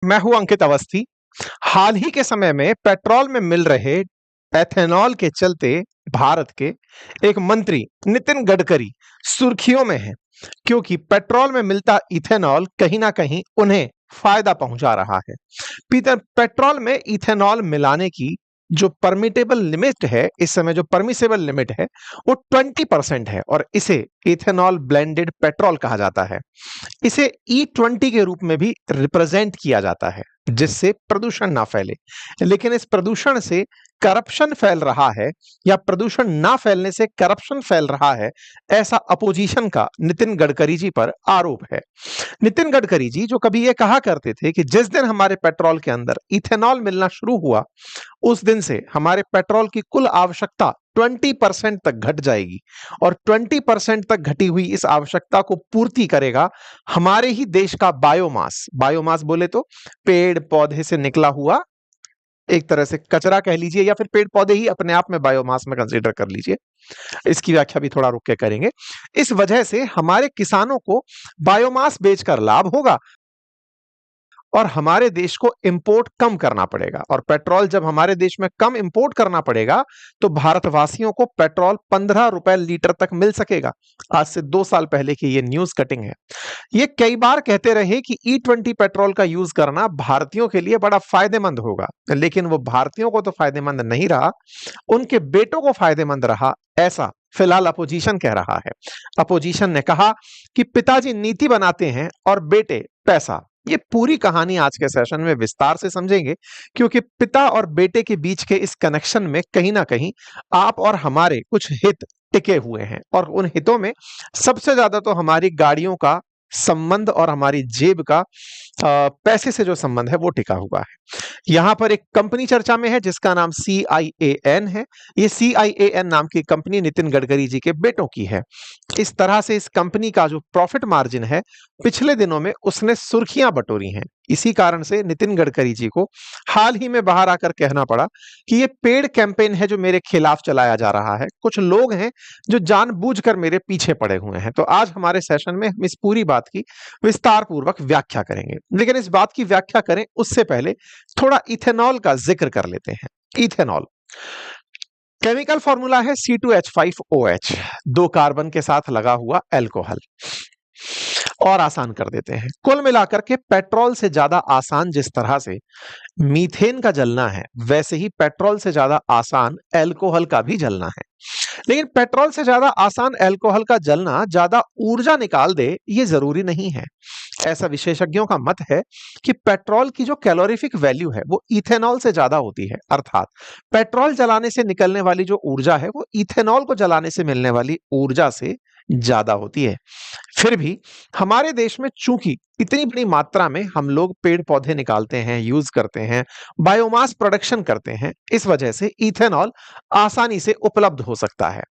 मैं हूं अंकित अवस्थी। हाल ही के समय में पेट्रोल में मिल रहे एथेनॉल के चलते भारत के एक मंत्री नितिन गडकरी सुर्खियों में हैं, क्योंकि पेट्रोल में मिलता इथेनॉल कहीं ना कहीं उन्हें फायदा पहुंचा रहा है। पेट्रोल में इथेनॉल मिलाने की जो परमिटेबल लिमिट है, इस समय जो परमिसेबल लिमिट है वो 20% है और इसे इथेनॉल ब्लेंडेड पेट्रोल कहा जाता है। इसे E20 के रूप में भी रिप्रेजेंट किया जाता है, जिससे प्रदूषण ना फैले। लेकिन इस प्रदूषण से करप्शन फैल रहा है या प्रदूषण ना फैलने से करप्शन फैल रहा है, ऐसा अपोजिशन का नितिन गडकरी जी पर आरोप है। नितिन गडकरी जी जो कभी ये कहा करते थे कि जिस दिन हमारे पेट्रोल के अंदर इथेनॉल मिलना शुरू हुआ, उस दिन से हमारे पेट्रोल की कुल आवश्यकता 20% तक घट जाएगी और 20% तक घटी हुई इस आवश्यकता को पूर्ति करेगा हमारे ही देश का बायोमास। बायोमास बोले तो पेड़ पौधे से निकला हुआ एक तरह से कचरा कह लीजिए, या फिर पेड़ पौधे ही अपने आप में बायोमास में कंसीडर कर लीजिए। इसकी व्याख्या भी थोड़ा रुक के करेंगे। इस वजह से हमारे किसानों को बायोमास बेचकर लाभ होगा और हमारे देश को इंपोर्ट कम करना पड़ेगा। और पेट्रोल जब हमारे देश में कम इंपोर्ट करना पड़ेगा तो भारतवासियों को पेट्रोल 15 रुपए लीटर तक मिल सकेगा। आज से 2 साल पहले की ये न्यूज कटिंग है। ये कई बार कहते रहे कि E20 पेट्रोल का यूज करना भारतीयों के लिए बड़ा फायदेमंद होगा, लेकिन वो भारतीयों को तो फायदेमंद नहीं रहा, उनके बेटों को फायदेमंद रहा, ऐसा फिलहाल अपोजिशन कह रहा है। अपोजिशन ने कहा कि पिताजी नीति बनाते हैं और बेटे पैसा। ये पूरी कहानी आज के सेशन में विस्तार से समझेंगे, क्योंकि पिता और बेटे के बीच के इस कनेक्शन में कहीं ना कहीं आप और हमारे कुछ हित टिके हुए हैं और उन हितों में सबसे ज्यादा तो हमारी गाड़ियों का संबंध और हमारी जेब का पैसे से जो संबंध है वो टिका हुआ है। यहां पर एक कंपनी चर्चा में है जिसका नाम CIAN है। ये CIAN नाम की कंपनी नितिन गडकरी जी के बेटों की है। इस तरह से इस कंपनी का जो प्रॉफिट मार्जिन है पिछले दिनों में उसने सुर्खियां बटोरी हैं। इसी कारण से नितिन गडकरी जी को हाल ही में बाहर आकर कहना पड़ा कि ये पेड कैंपेन है जो मेरे खिलाफ चलाया जा रहा है। कुछ लोग हैं जो जानबूझकर मेरे पीछे पड़े हुए हैं। तो आज हमारे सेशन में हम इस पूरी बात की विस्तार पूर्वक व्याख्या करेंगे, लेकिन इस बात की व्याख्या करें उससे पहले थोड़ा इथेनॉल का जिक्र कर लेते हैं। इथेनॉल केमिकल फॉर्मूला है C2H5OH, 2 कार्बन के साथ लगा हुआ एल्कोहल। और आसान कर देते हैं, कुल मिलाकर के पेट्रोल से ज्यादा आसान जिस तरह से मीथेन का जलना है, वैसे ही पेट्रोल से ज्यादा आसान एल्कोहल का भी जलना है। लेकिन पेट्रोल से ज्यादा आसान एल्कोहल का जलना ज्यादा ऊर्जा निकाल दे, ये जरूरी नहीं है। ऐसा विशेषज्ञों का मत है कि पेट्रोल की जो कैलोरीफिक वैल्यू है वो इथेनॉल से ज्यादा होती है। अर्थात पेट्रोल जलाने से निकलने वाली जो ऊर्जा है वो इथेनॉल को जलाने से मिलने वाली ऊर्जा से ज्यादा होती है। फिर भी हमारे देश में चूंकि इतनी बड़ी मात्रा में हम लोग पेड़ पौधे निकालते हैं, यूज करते हैं, बायोमास प्रोडक्शन करते हैं, इस वजह से इथेनॉल आसानी से उपलब्ध हो सकता है।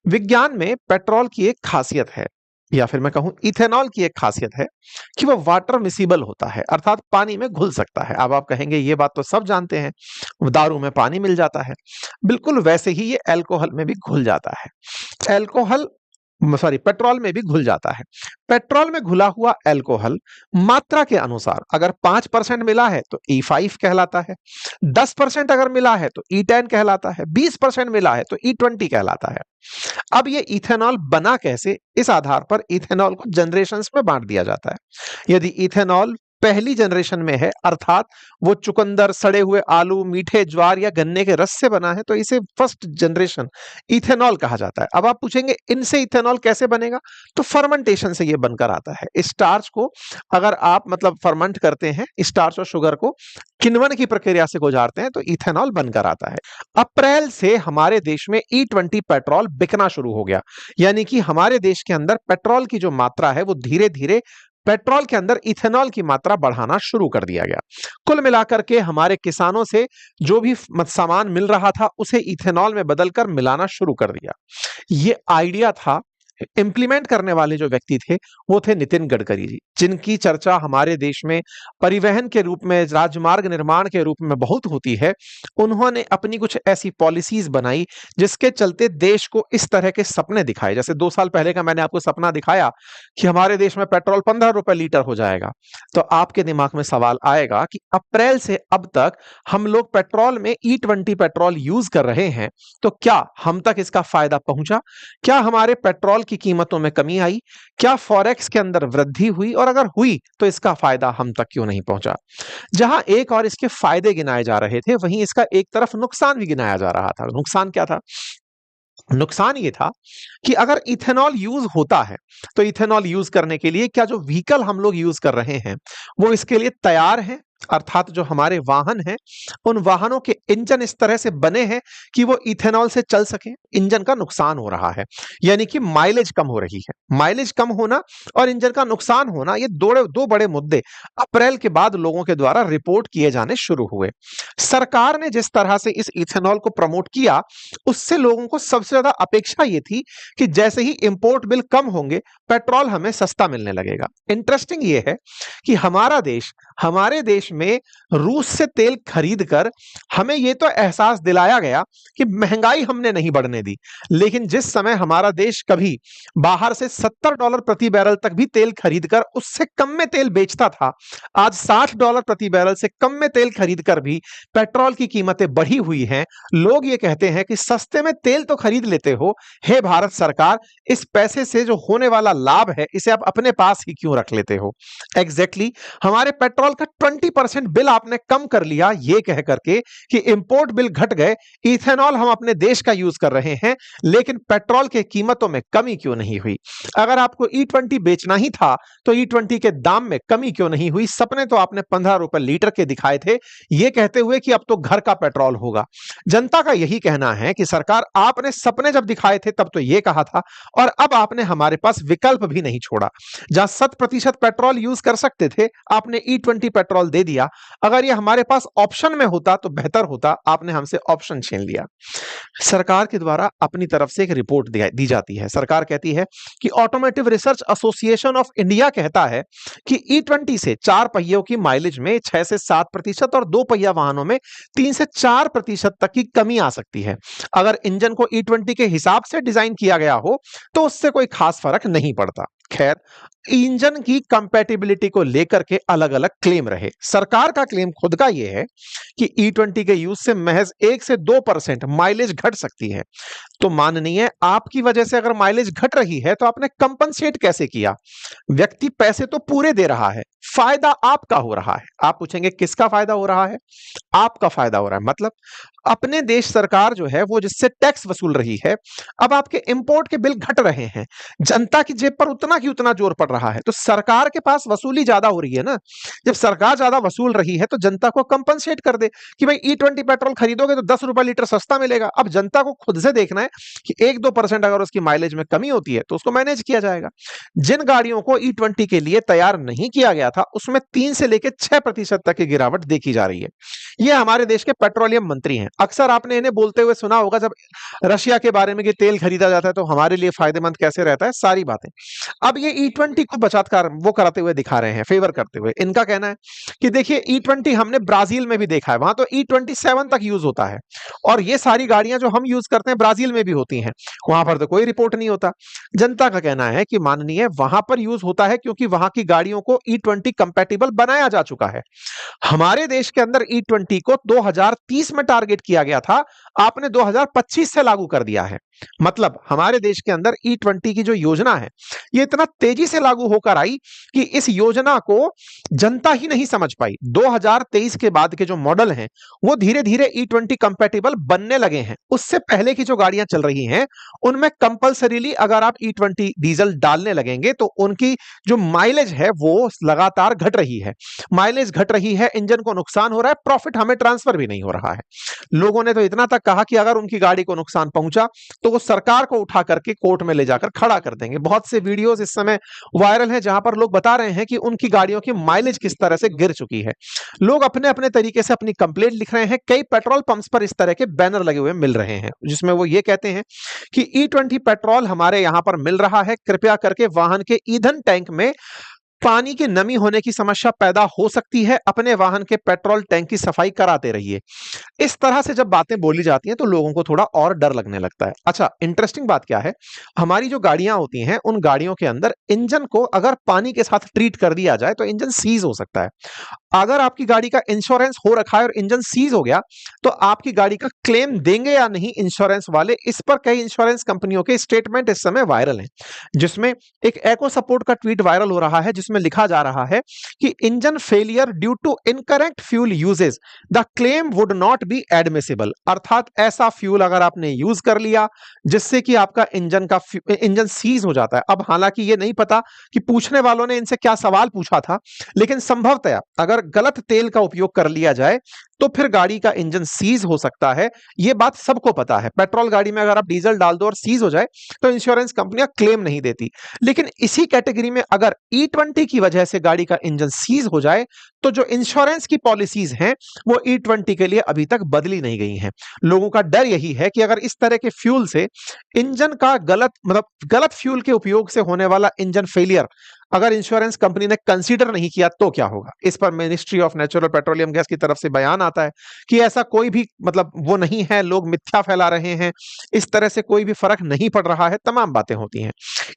विज्ञान में पेट्रोल की एक खासियत है, या फिर मैं कहूं इथेनॉल की एक खासियत है कि वह वाटर मिसिबल होता है, अर्थात पानी में घुल सकता है। अब आप कहेंगे ये बात तो सब जानते हैं, दारू में पानी मिल जाता है। बिल्कुल वैसे ही ये अल्कोहल में भी घुल जाता है। पेट्रोल में भी घुल जाता है। पेट्रोल में घुला हुआ अल्कोहल मात्रा के अनुसार अगर 5% मिला है तो E5 कहलाता है, 10% अगर मिला है तो E10 कहलाता है, 20% मिला है तो E20 कहलाता है। अब ये इथेनॉल बना कैसे, इस आधार पर इथेनॉल को जनरेशंस में बांट दिया जाता है। यदि इथेनॉल पहली जनरेशन में है, अर्थात वो चुकंदर, सड़े हुए आलू, मीठे ज्वार या गन्ने के रस से बना है, तो इसे फर्स्ट जनरेशन इथेनॉल कहा जाता है। अब आप पूछेंगे इनसे इथेनॉल कैसे बनेगा, तो फर्मेंटेशन से ये बनकर आता है। स्टार्च को अगर आप फर्मेंट करते हैं, स्टार्च और शुगर को किण्वन की प्रक्रिया से गुजारते हैं, तो इथेनॉल बनकर आता है। अप्रैल से हमारे देश में E20 पेट्रोल बिकना शुरू हो गया, यानी कि हमारे देश के अंदर पेट्रोल की जो मात्रा है वो धीरे धीरे पेट्रोल के अंदर इथेनॉल की मात्रा बढ़ाना शुरू कर दिया गया। कुल मिलाकर के हमारे किसानों से जो भी सामान मिल रहा था उसे इथेनॉल में बदलकर मिलाना शुरू कर दिया। ये आइडिया था इंप्लीमेंट करने वाले जो व्यक्ति थे वो थे नितिन गडकरी जी, जिनकी चर्चा हमारे देश में परिवहन के रूप में, राजमार्ग निर्माण के रूप में बहुत होती है। उन्होंने अपनी कुछ ऐसी पॉलिसीज बनाई जिसके चलते देश को इस तरह के सपने दिखाए। जैसे 2 साल पहले का मैंने आपको सपना दिखाया कि हमारे देश में पेट्रोल 15 रुपए लीटर हो जाएगा, तो आपके दिमाग में सवाल आएगा कि अप्रैल से अब तक हम लोग पेट्रोल में E20 पेट्रोल यूज कर रहे हैं, तो क्या हम तक इसका फायदा पहुंचा? क्या हमारे पेट्रोल की कीमतों में कमी आई? क्या फॉरेक्स के अंदर वृद्धि हुई? और अगर हुई तो इसका फायदा हम तक क्यों नहीं पहुंचा? जहां एक और इसके फायदे गिनाए जा रहे थे, वहीं इसका एक तरफ नुकसान भी गिनाया जा रहा था। नुकसान क्या था? नुकसान ये था कि अगर इथेनॉल यूज होता है तो इथेनॉल यूज करने के लिए क्या जो व्हीकल हम लोग यूज कर रहे हैं वो इसके लिए तैयार है? अर्थात जो हमारे वाहन हैं, उन वाहनों के इंजन इस तरह से बने हैं कि वो इथेनॉल से चल सके? इंजन का नुकसान हो रहा है, यानी कि माइलेज कम हो रही है। माइलेज कम होना और इंजन का नुकसान होना, ये दो बड़े मुद्दे अप्रैल के बाद लोगों के द्वारा रिपोर्ट किए जाने शुरू हुए। सरकार ने जिस तरह से इस इथेनॉल को प्रमोट किया, उससे लोगों को सबसे ज्यादा अपेक्षा ये थी कि जैसे ही इंपोर्ट बिल कम होंगे, पेट्रोल हमें सस्ता मिलने लगेगा। इंटरेस्टिंग ये है कि हमारे देश में रूस से तेल खरीद कर हमें यह तो एहसास दिलाया गया कि महंगाई हमने नहीं बढ़ने दी, लेकिन जिस समय हमारा देश कभी बाहर से $70 प्रति बैरल तक भी तेल खरीद कर उससे कम में तेल बेचता था, आज $60 प्रति बैरल से कम में तेल खरीद कर भी पेट्रोल की कीमतें बढ़ी हुई हैं। लोग ये कहते हैं कि सस्ते में तेल तो खरीद लेते हो, हे भारत सरकार, इस पैसे से जो होने वाला लाभ है इसे आप अपने पास ही क्यों रख लेते हो? एग्जैक्टली हमारे पेट्रोल का 20% बिल आपने कम कर लिया, ये कह करके कि इंपोर्ट बिल घट गए, इथेनॉल हम अपने देश का यूज कर रहे हैं, लेकिन पेट्रोल के कीमतों में कमी क्यों नहीं हुई? अगर आपको E20 बेचना ही था तो E20 के दाम में कमी क्यों नहीं हुई? सपने तो आपने 15 रुपए लीटर के दिखाए थे, ये कहते हुए कि अब तो घर का पेट्रोल होगा। जनता का यही कहना है कि सरकार, आपने सपने जब दिखाए थे तब तो ये कहा था, और अब आपने हमारे पास विकल्प भी नहीं छोड़ा। जहां 100% पेट्रोल यूज कर सकते थे, आपने E20 पेट्रोल दे दिया। अगर ये हमारे पास ऑप्शन में होता तो बेहतर होता, आपने हमसे ऑप्शन छीन लिया। सरकार के द्वारा अपनी तरफ से एक रिपोर्ट दी जाती है। सरकार कहती है कि automotive research association of India कहता है कि E20 से 4 पहियों की माइलेज में 6 से 7% और 2 पहिया वाहनों में 3 से 4% तक की कमी आ सकती है। अगर इंजन को E20 के हिसाब से डिजाइन किया गया हो तो उससे कोई खास फर्क नहीं पड़ता। खैर, इंजन की कंपैटिबिलिटी को लेकर के अलग अलग क्लेम रहे। सरकार का क्लेम खुद का यह है कि E20 के यूज से महज 1 से 2% माइलेज घट सकती है। तो माननीय, आपकी वजह से अगर माइलेज घट रही है तो आपने कंपनसेट कैसे किया? व्यक्ति पैसे तो पूरे दे रहा है, फायदा आपका हो रहा है। आप पूछेंगे किसका फायदा हो रहा है? आपका फायदा हो रहा है। मतलब अपने देश सरकार जो है वो जिससे टैक्स वसूल रही है, अब आपके इंपोर्ट के बिल घट रहे हैं, जनता की जेब पर उतना की उतना जोर पड़ रहा है, तो सरकार के पास वसूली ज्यादा हो रही है ना। जब सरकार ज्यादा वसूल रही है तो जनता को कंपनसेट कर दे कि भाई E20 पेट्रोल खरीदोगे तो 10 रुपए लीटर सस्ता मिलेगा। अब जनता को खुद से देखना है कि 1-2% अगर उसकी माइलेज में कमी होती है तो उसको मैनेज किया जाएगा। जिन गाड़ियों को E20 के लिए तैयार नहीं किया गया था उसमें 3 से लेकर 6% तक की गिरावट देखी जा रही है। ये हमारे देश के पेट्रोलियम मंत्री हैं। अक्सर आपने इन्हें बोलते हुए सुना होगा जब रशिया के बारे में कि तेल खरीदा जाता है तो हमारे लिए फायदेमंद कैसे रहता है, सारी बातें। अब ये E20 को बचाकर वो कराते हुए दिखा रहे हैं, फेवर करते हुए। इनका कहना है कि देखिए E20 हमने ब्राजील में भी देखा है, वहां तो E27 तक यूज होता है, और ये सारी गाड़ियां जो हम यूज करते हैं ब्राजील में भी होती हैं, वहां पर तो कोई रिपोर्ट नहीं होता। जनता का कहना है कि माननीय, वहां पर यूज होता है क्योंकि वहां की गाड़ियों को E20 कंपैटिबल बनाया जा चुका है। हमारे देश के अंदर E20 को 2030 में टारगेट किया गया था, आपने 2025 से लागू कर दिया है। मतलब हमारे देश के अंदर E20 की जो योजना है ये इतना तेजी से लागू होकर आई कि इस योजना को जनता ही नहीं समझ पाई। 2023 के बाद के जो मॉडल हैं वो धीरे धीरे E20 कंपैटिबल बनने लगे हैं। उससे पहले की जो गाड़ियां चल रही हैं उनमें कंपलसरीली अगर आप E20 डीजल डालने लगेंगे तो उनकी जो माइलेज है वो लगातार घट रही है। माइलेज घट रही है, इंजन को नुकसान हो रहा है, प्रॉफिट बेनिफिट हमें ट्रांसफर भी नहीं हो रहा है। लोगों ने तो इतना तक कहा कि अगर उनकी गाड़ी को नुकसान पहुंचा तो वो सरकार को उठा करके कोर्ट में ले जाकर खड़ा कर देंगे। बहुत से वीडियोस इस समय वायरल हैं जहां पर लोग बता रहे हैं कि उनकी गाड़ियों की माइलेज किस तरह से गिर चुकी है। लोग अपने अपने तरीके से अपनी कंप्लेंट लिख रहे हैं। कई पेट्रोल पंप्स पर इस तरह के बैनर लगे हुए मिल रहे हैं जिसमें वो ये कहते हैं कि E20 पेट्रोल हमारे यहां पर मिल रहा है, कृपया करके वाहन के ईंधन टैंक में पानी की नमी होने की समस्या पैदा हो सकती है, अपने वाहन के पेट्रोल टैंक की सफाई कराते रहिए। इस तरह से जब बातें बोली जाती हैं तो लोगों को थोड़ा और डर लगने लगता है। अच्छा, इंटरेस्टिंग बात क्या है, हमारी जो गाड़ियां होती हैं उन गाड़ियों के अंदर इंजन को अगर पानी के साथ ट्रीट कर दिया जाए तो इंजन सीज हो सकता है। अगर आपकी गाड़ी का इंश्योरेंस हो रखा है और इंजन सीज हो गया तो आपकी गाड़ी का क्लेम देंगे या नहीं इंश्योरेंस वाले, इस पर कई इंश्योरेंस कंपनियों के स्टेटमेंट इस समय वायरल हैं। जिसमें एक एको सपोर्ट का ट्वीट वायरल हो रहा है जिसमें लिखा जा रहा है कि engine failure due to incorrect fuel usage the claim would not be admissible. अर्थात ऐसा फ्यूल अगर आपने यूज कर लिया जिससे कि आपका इंजन सीज हो जाता है। अब हालांकि ये नहीं पता कि पूछने वालों ने इनसे क्या सवाल पूछा था, लेकिन संभवतया अगर गलत तेल का उपयोग कर लिया जाए तो फिर गाड़ी का इंजन सीज हो सकता है। यह बात सबको पता है। पेट्रोल गाड़ी में अगर आप डीजल डाल दो और सीज हो जाए तो इंश्योरेंस कंपनियां क्लेम नहीं देती, लेकिन इसी कैटेगरी में अगर E20 की वजह से गाड़ी का इंजन सीज हो जाए तो जो इंश्योरेंस की पॉलिसीज हैं वो E20 के लिए अभी तक बदली नहीं गई हैं। लोगों का डर यही है कि अगर इस तरह के फ्यूल से इंजन का गलत फ्यूल के उपयोग से होने वाला इंजन फेलियर अगर इंश्योरेंस कंपनी ने कंसीडर नहीं किया तो क्या होगा। इस पर ministry of natural petroleum gas की तरफ से बयान आता है कि ऐसा कोई भी वो नहीं है, लोग मिथ्या फैला रहे हैं, इस तरह से कोई भी फर्क नहीं पड़ रहा है, तमाम बातें होती हैं।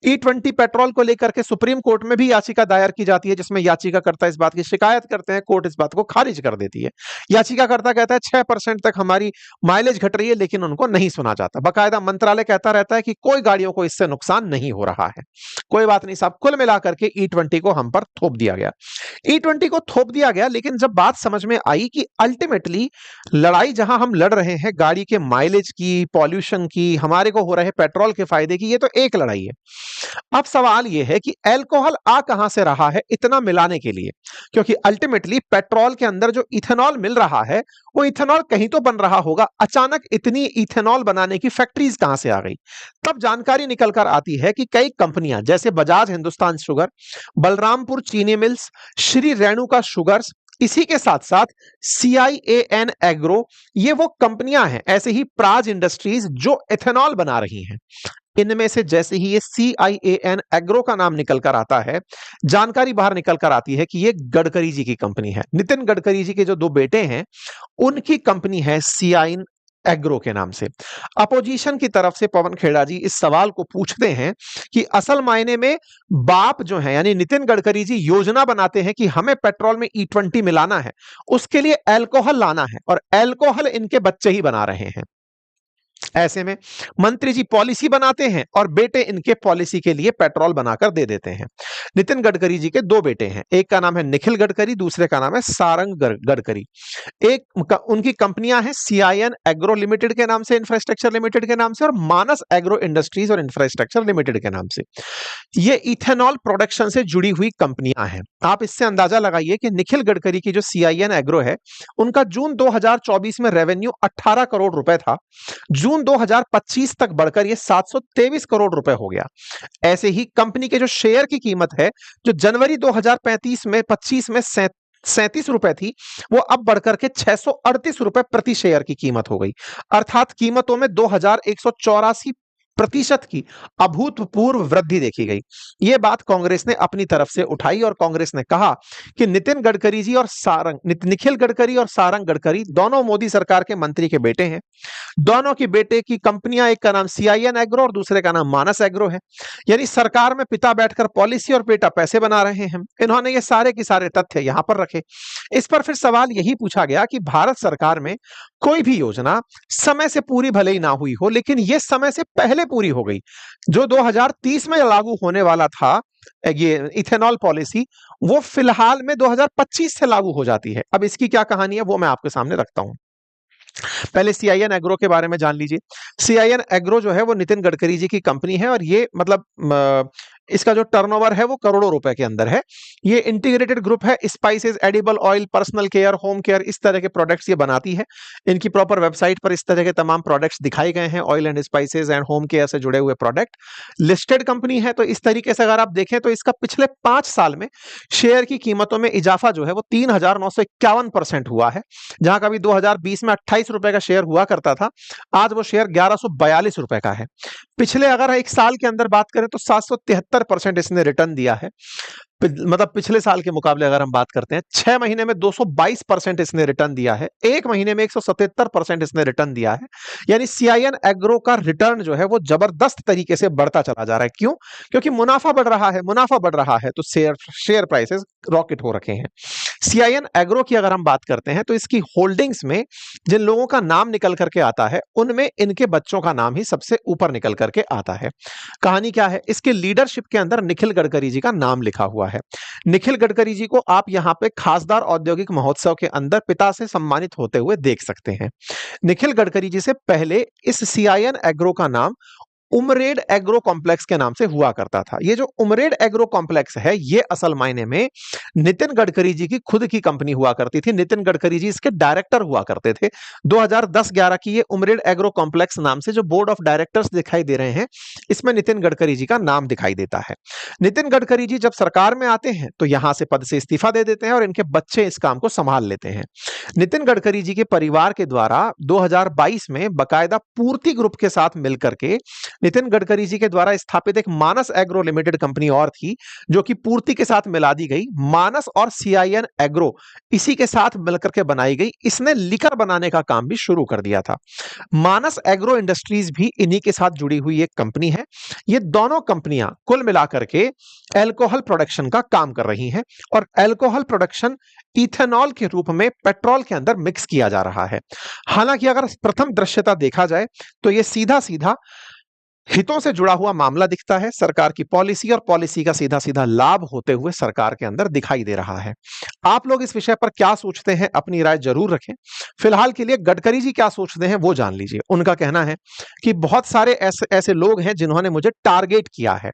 E20 पेट्रोल को लेकर के सुप्रीम कोर्ट में भी याचिका दायर की जाती है जिसमें याचिकाकर्ता इस बात की शिकायत करते हैं, कोर्ट इस बात को खारिज कर देती है। याचिकाकर्ता कहता है 6% तक हमारी माइलेज घट रही है, लेकिन उनको नहीं सुना जाता। बाकायदा मंत्रालय कहता रहता है कि कोई गाड़ियों को इससे नुकसान नहीं हो रहा है। कोई बात नहीं साहब, कुल मिलाकर के E20 को हम पर थोप दिया गया। E20 को थोप दिया गया, लेकिन जब बात समझ में आई कि अल्टीमेटली लड़ाई जहां हम लड़ रहे हैं गाड़ी के माइलेज की, पॉल्यूशन की, हमारे को हो रहे पेट्रोल के फायदे की, ये तो एक लड़ाई है। अब सवाल यह है कि अल्कोहल आ कहां से रहा है इतना मिलाने के लिए, क्योंकि अल्टीमेटली पेट्रोल के अंदर जो इथेनॉल मिल रहा है वो इथेनॉल कहीं तो बन रहा होगा। अचानक इतनी इथेनॉल बनाने की फैक्ट्रीज कहां से आ गई। तब जानकारी निकल कर आती है कि कई कंपनियां जैसे बजाज हिंदुस्तान शुगर, बलरामपुर चीनी मिल्स, श्री रेणुका शुगर्स, इसी के साथ साथ CIAN एग्रो, ये वो कंपनियां हैं, ऐसे ही प्राज इंडस्ट्रीज जो एथेनॉल बना रही हैं। इनमें से जैसे ही ये CIAN एग्रो का नाम निकल कर आता है, जानकारी बाहर निकल कर आती है कि ये गडकरी जी की कंपनी है। नितिन गडकरी जी के जो दो बेटे हैं उनकी कंपनी है CIAN एग्रो के नाम से। अपोजिशन की तरफ से पवन खेड़ा जी इस सवाल को पूछते हैं कि असल मायने में बाप जो है यानी नितिन गडकरी जी योजना बनाते हैं कि हमें पेट्रोल में E20 मिलाना है, उसके लिए अल्कोहल लाना है, और अल्कोहल इनके बच्चे ही बना रहे हैं। ऐसे में मंत्री जी पॉलिसी बनाते हैं और बेटे इनके पॉलिसी के लिए पेट्रोल बनाकर दे देते हैं। नितिन गडकरी जी के दो बेटे हैं, एक का नाम है निखिल गडकरी, दूसरे का नाम है सारंग गडकरी। उनकी कंपनियां हैं CIAN एग्रो लिमिटेड के नाम से, इंफ्रास्ट्रक्चर लिमिटेड के नाम से, और मानस एग्रो इंडस्ट्रीज और इंफ्रास्ट्रक्चर लिमिटेड के नाम से। ये इथेनॉल प्रोडक्शन से जुड़ी हुई कंपनियां हैं। आप इससे अंदाजा लगाइए कि निखिल गडकरी की जो CIAN एग्रो है उनका जून 2024 में रेवेन्यू 18 करोड़ रुपए था, जून 2025 तक बढ़कर यह 723 करोड़ रुपए हो गया। ऐसे ही कंपनी के जो शेयर की कीमत है जो जनवरी 2025 में 37 रुपए थी, वो अब बढ़कर के 638 रुपए प्रति शेयर की कीमत हो गई। अर्थात कीमतों में 2184% की अभूतपूर्व वृद्धि देखी गई। यह बात कांग्रेस ने अपनी तरफ से उठाई और कांग्रेस ने कहा कि नितिन गडकरी जी और निखिल गडकरी और सारंग गडकरी दोनों मोदी सरकार के मंत्री के बेटे हैं। दोनों की बेटे की कंपनियां, एक का नाम CIAN एग्रो और दूसरे का नाम मानस एग्रो है। यानी सरकार में पिता बैठकर पॉलिसी और बेटा पैसे बना रहे हैं। इन्होंने ये सारे के सारे तथ्य यहां पर रखे। इस पर फिर सवाल यही पूछा गया कि भारत सरकार में कोई भी योजना समय से पूरी भले ही ना हुई हो, लेकिन यह समय से पहले पूरी हो गई। जो 2030 में लागू होने वाला था ये इथेनॉल पॉलिसी, वो फिलहाल में 2025 से लागू हो जाती है। अब इसकी क्या कहानी है वो मैं आपके सामने रखता हूं। पहले CIAN एग्रो के बारे में जान लीजिए। CIAN एग्रो जो है वो नितिन गडकरी जी की कंपनी है और ये इसका जो टर्नओवर है वो करोड़ों रुपए के अंदर है। ये इंटीग्रेटेड ग्रुप है, spices, edible oil, personal care, home care, इस तरह के प्रोडक्ट्स ये बनाती है। इनकी प्रॉपर वेबसाइट पर इस तरह के तमाम प्रोडक्ट्स दिखाए गए हैं, oil and spices and home care से जुड़े हुए प्रोडक्ट। लिस्टेड कंपनी है, तो इस तरीके से अगर आप देखें तो इसका पिछले 5 साल में शेयर की कीमतों में इजाफा जो है वो 3,951% हुआ है। जहां कभी 2020 में 28 रुपए का शेयर हुआ करता था, आज वो शेयर 1142 रुपए का है। पिछले अगर एक साल के अंदर बात करें तो 773% इसने रिटर्न दिया है। मतलब पिछले साल के मुकाबले अगर हम बात करते हैं, 6 महीने में 222% इसने रिटर्न दिया है, 1 महीने में 177% इसने रिटर्न दिया है। यानी CIN एग्रो का रिटर्न जो है वो जबरदस्त तरीके से बढ़ता चला जा रहा है। क्यों? क्योंकि मुनाफा बढ़ रहा है, मुनाफा बढ़ रहा है तो शेयर प्राइसेस रॉकेट हो रखे हैं। CIN एग्रो की अगर हम बात करते हैं तो इसकी होल्डिंग्स में जिन लोगों का नाम निकल करके आता है, उनमें इनके बच्चों का नाम ही सबसे ऊपर निकल करके आता है। कहानी क्या है? इसके लीडरशिप के अंदर निखिल गडकरी जी का नाम लिखा हुआ है। निखिल गडकरी जी को आप यहां पे खासदार औद्योगिक महोत्सव के अंदर पिता से सम्मानित होते हुए देख सकते हैं। निखिल गडकरी जी से पहले इस CIN एग्रो का नाम उमरेड एग्रो कॉम्प्लेक्स के नाम से हुआ करता था। ये जो उमरेड एग्रो कॉम्प्लेक्स है, ये असल मायने में नितिन गडकरी जी की खुद की कंपनी हुआ करती थी। नितिन गडकरी जी इसके डायरेक्टर हुआ करते थे। 2010-11 की ये उमरेड एग्रो कॉम्प्लेक्स नाम से जो बोर्ड ऑफ डायरेक्टर्स दिखाई दे रहे हैं, इसमें नितिन गडकरी जी का नाम दिखाई देता है। नितिन गडकरी जी जब सरकार में आते हैं तो यहां से पद से इस्तीफा दे देते हैं और इनके बच्चे इस काम को संभाल लेते हैं। नितिन गडकरी जी के परिवार के द्वारा 2022 में बकायदा पूर्ति ग्रुप के साथ मिलकर के नितिन गडकरी जी के द्वारा स्थापित एक मानस एग्रो लिमिटेड कंपनी और थी, जो कि पूर्ति के साथ मिला दी गई। मानस और CIN एग्रो इसी के साथ मिलकर के बनाई गई। इसने लिकर बनाने का काम भी शुरू कर दिया था। मानस एग्रो इंडस्ट्रीज भी इन्हीं के साथ जुड़ी हुई एक कंपनी है। ये दोनों कंपनियां कुल मिलाकर के अल्कोहल प्रोडक्शन का काम कर रही हैं और अल्कोहल प्रोडक्शन इथेनॉल के रूप में पेट्रोल के अंदर मिक्स किया जा रहा है। हालांकि अगर प्रथम दृश्यता देखा जाए तो यह सीधा सीधा हितों से जुड़ा हुआ मामला दिखता है। सरकार की पॉलिसी और पॉलिसी का सीधा सीधा लाभ होते हुए सरकार के अंदर दिखाई दे रहा है। आप लोग इस विषय पर क्या सोचते हैं, अपनी राय जरूर रखें। फिलहाल के लिए गडकरी जी क्या सोचते हैं वो जान लीजिए। उनका कहना है कि बहुत सारे ऐसे लोग हैं जिन्होंने मुझे टारगेट किया है,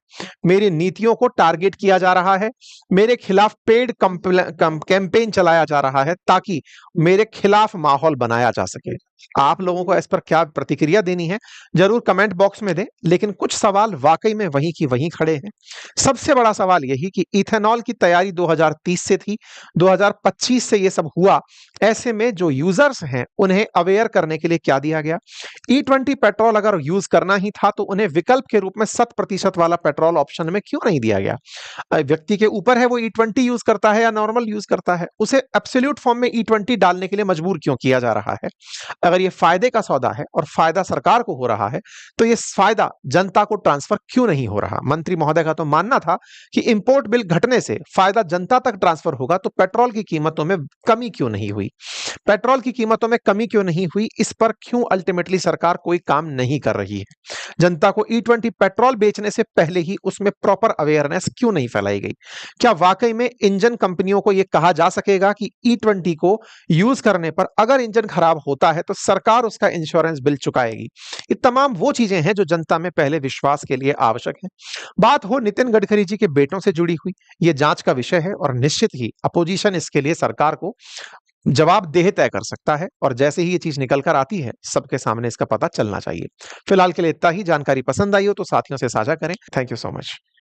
मेरी नीतियों को टारगेट किया जा रहा है, मेरे खिलाफ पेड कैंपेन चलाया जा रहा है ताकि मेरे खिलाफ माहौल बनाया जा सके। आप लोगों को इस पर क्या प्रतिक्रिया देनी है जरूर कमेंट बॉक्स में दें। लेकिन कुछ सवाल वाकई में वहीं की वहीं खड़े हैं। सबसे बड़ा सवाल यही कि इथेनॉल की तैयारी 2030 से थी, 2025 से ये सब हुआ। ऐसे में जो यूजर्स हैं उन्हें अवेयर करने के लिए क्या दिया गया? E20 पेट्रोल अगर यूज करना ही था तो उन्हें विकल्प के रूप में 100% वाला पेट्रोल ऑप्शन में क्यों नहीं दिया गया? व्यक्ति के ऊपर है वो E20 यूज करता है या नॉर्मल यूज करता है, उसे एब्सोल्यूट फॉर्म में E20 डालने के लिए मजबूर क्यों किया जा रहा है? अगर ये फायदे का सौदा है और फायदा सरकार को हो रहा है तो ये फायदा जनता को ट्रांसफर क्यों नहीं हो रहा? मंत्री महोदय का तो मानना था कि इंपोर्ट बिल घटने से फायदा जनता तक ट्रांसफर होगा, तो पेट्रोल की कीमतों में कमी क्यों नहीं हुई? पेट्रोल की कीमतों में कमी क्यों नहीं हुई? इस पर क्यों अल्टीमेटली सरकार कोई काम नहीं कर रही है? जनता को E20 पेट्रोल बेचने से पहले ही उसमें प्रॉपर अवेयरनेस क्यों नहीं फैलाई गई? क्या वाकई में इंजन कंपनियों को यह कहा जा सकेगा कि E20 को यूज करने पर अगर इंजन खराब होता है तो सरकार उसका इंश्योरेंस बिल चुकाएगी? ये तमाम वो चीजें हैं जो जनता में पहले विश्वास के लिए आवश्यक है। बात हो नितिन गडकरी जी के बेटों से जुड़ी हुई, यह जांच का विषय है और निश्चित ही अपोजिशन इसके लिए सरकार को जवाबदेह तय कर सकता है और जैसे ही ये चीज निकल कर आती है सबके सामने इसका पता चलना चाहिए। फिलहाल के लिए इतना ही। जानकारी पसंद आई हो तो साथियों से साझा करें। Thank you so much.